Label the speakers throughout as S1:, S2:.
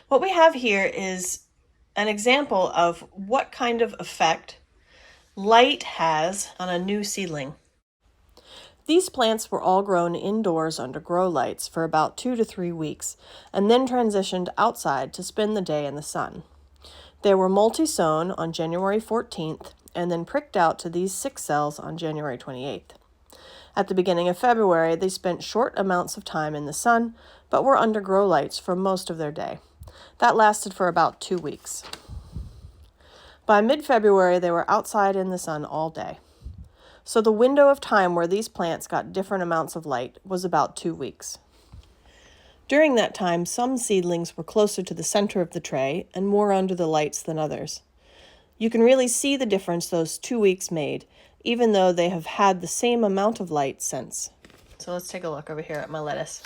S1: What we have here is an example of what kind of effect light has on a new seedling. These plants were all grown indoors under grow lights for about 2 to 3 weeks and then transitioned outside to spend the day in the sun. They were multi-sown on January 14th and then pricked out to these 6 cells on January 28th. At the beginning of February, they spent short amounts of time in the sun, but were under grow lights for most of their day. That lasted for about 2 weeks. By mid-February, they were outside in the sun all day. So the window of time where these plants got different amounts of light was about 2 weeks. During that time, some seedlings were closer to the center of the tray and more under the lights than others. You can really see the difference those 2 weeks made, even though they have had the same amount of light since. So let's take a look over here at my lettuce.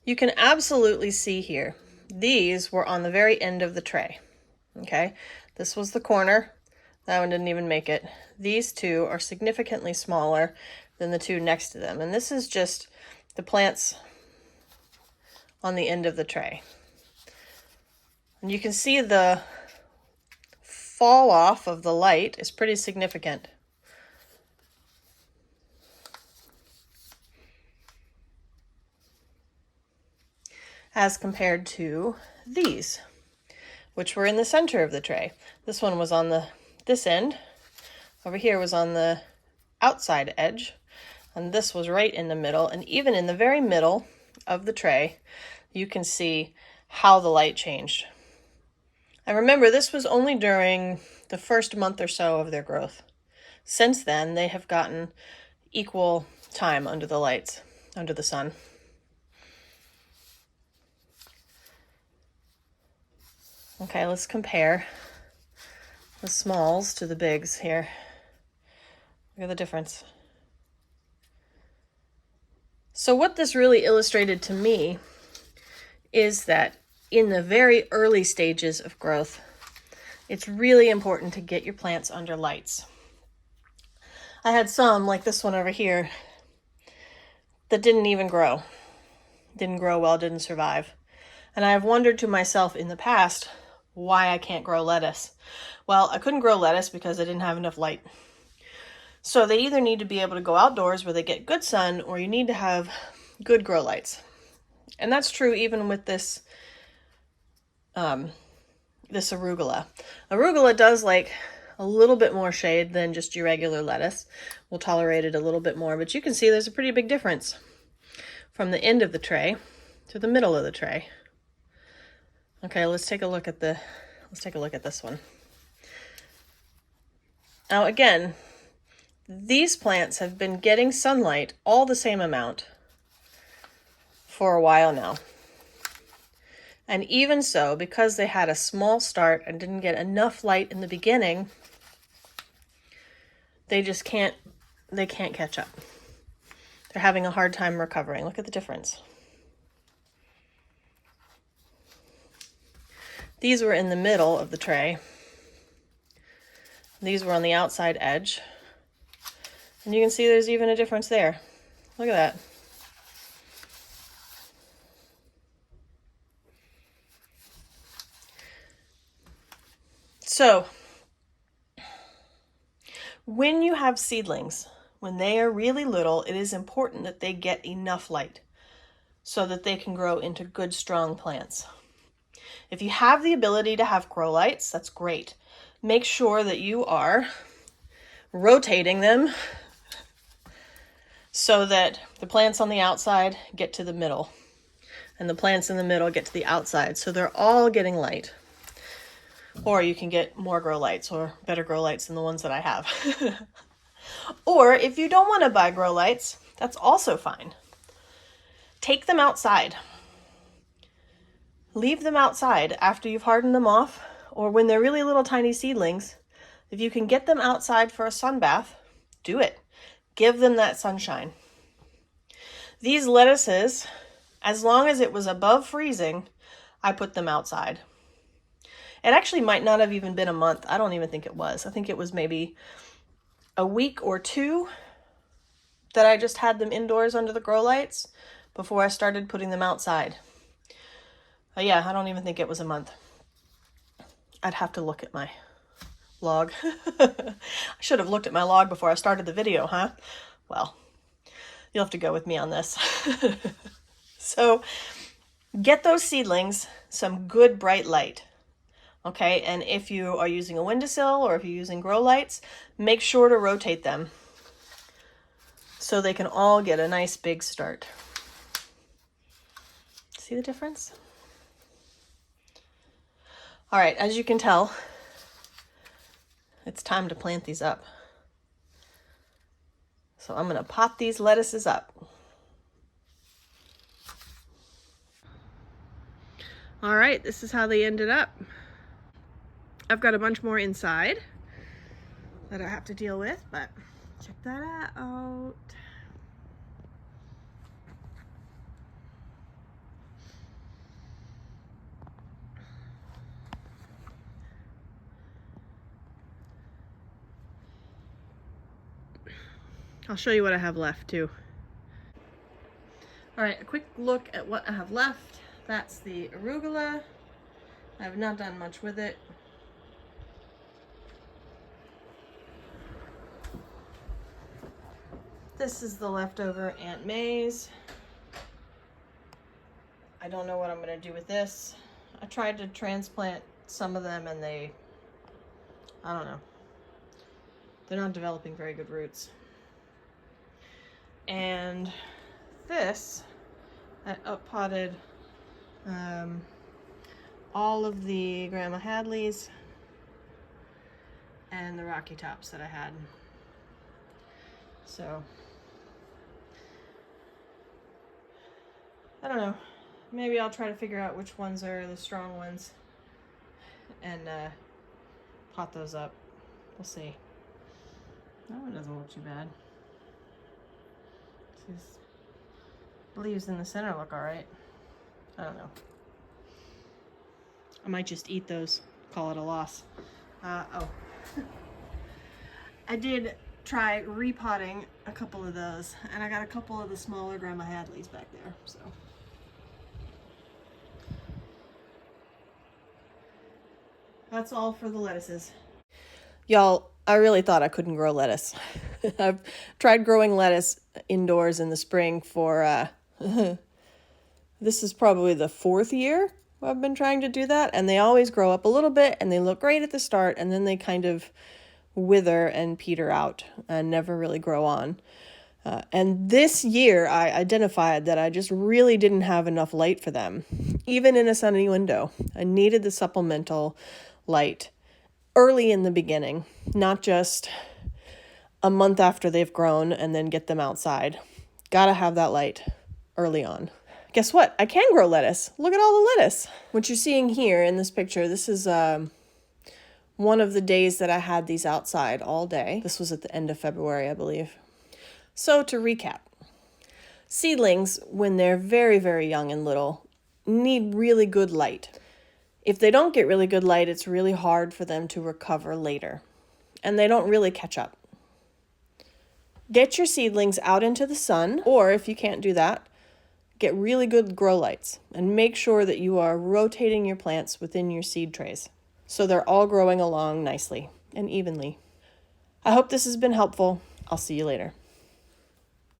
S1: You can absolutely see here, these were on the very end of the tray. Okay, this was the corner. That one didn't even make it. These two are significantly smaller than the two next to them. And this is just the plants on the end of the tray. And you can see the fall off of the light is pretty significant. As compared to these, which were in the center of the tray. This one was on this end. Over here was on the outside edge. And this was right in the middle. And even in the very middle of the tray, you can see how the light changed. And remember, this was only during the first month or so of their growth. Since then, they have gotten equal time under the lights, under the sun. Okay, let's compare the smalls to the bigs here. Look at the difference. So what this really illustrated to me is that in the very early stages of growth, it's really important to get your plants under lights. I had some, like this one over here, that didn't even grow. Didn't grow well, didn't survive. And I have wondered to myself in the past why I can't grow lettuce. Well, I couldn't grow lettuce because I didn't have enough light. So they either need to be able to go outdoors where they get good sun, or you need to have good grow lights. And that's true even with this arugula. Arugula does like a little bit more shade than just your regular lettuce. We'll tolerate it a little bit more, but you can see there's a pretty big difference from the end of the tray to the middle of the tray. Okay, let's take a look at this one. Now again, these plants have been getting sunlight all the same amount for a while now. And even so, because they had a small start and didn't get enough light in the beginning, they can't catch up. They're having a hard time recovering. Look at the difference. These were in the middle of the tray. These were on the outside edge. And you can see there's even a difference there. Look at that. So, when you have seedlings, when they are really little, it is important that they get enough light so that they can grow into good, strong plants. If you have the ability to have grow lights, that's great. Make sure that you are rotating them so that the plants on the outside get to the middle and the plants in the middle get to the outside. So they're all getting light. Or you can get more grow lights or better grow lights than the ones that I have. Or if you don't want to buy grow lights, that's also fine. Take them outside. Leave them outside after you've hardened them off, or when they're really little tiny seedlings. If you can get them outside for a sun bath, do it. Give them that sunshine. These lettuces, as long as it was above freezing, I put them outside. It actually might not have even been a month. I don't even think it was. I think it was maybe a week or two that I just had them indoors under the grow lights before I started putting them outside. Yeah, I don't even think it was a month. I'd have to look at my log. I should have looked at my log before I started the video, huh? Well, you'll have to go with me on this. So get those seedlings some good bright light. Okay, and if you are using a windowsill or if you're using grow lights, make sure to rotate them so they can all get a nice big start. See the difference? All right, as you can tell, it's time to plant these up. So I'm gonna pot these lettuces up. All right, this is how they ended up. I've got a bunch more inside that I have to deal with, but check that out. I'll show you what I have left too. All right, a quick look at what I have left. That's the arugula. I have not done much with it. This is the leftover Aunt May's. I don't know what I'm gonna do with this. I tried to transplant some of them and I don't know. They're not developing very good roots. And this, I up-potted all of the Grandma Hadley's and the Rocky Tops that I had. So, I don't know. Maybe I'll try to figure out which ones are the strong ones and pot those up. We'll see. That one doesn't look too bad. These leaves in the center look all right. I don't know. I might just eat those, call it a loss. Oh. I did try repotting a couple of those, and I got a couple of the smaller Grandma Hadley's back there, so. That's all for the lettuces. Y'all, I really thought I couldn't grow lettuce. I've tried growing lettuce indoors in the spring for, this is probably the 4th year I've been trying to do that, and they always grow up a little bit, and they look great at the start, and then they kind of wither and peter out and never really grow on. And this year, I identified that I just really didn't have enough light for them, even in a sunny window. I needed the supplemental light early in the beginning, not just a month after they've grown and then get them outside. Gotta have that light early on. Guess what? I can grow lettuce. Look at all the lettuce. What you're seeing here in this picture, this is one of the days that I had these outside all day. This was at the end of February, I believe. So to recap, seedlings, when they're very, very young and little, need really good light. If they don't get really good light, it's really hard for them to recover later, and they don't really catch up. Get your seedlings out into the sun, or if you can't do that, get really good grow lights, and make sure that you are rotating your plants within your seed trays, so they're all growing along nicely and evenly. I hope this has been helpful. I'll see you later.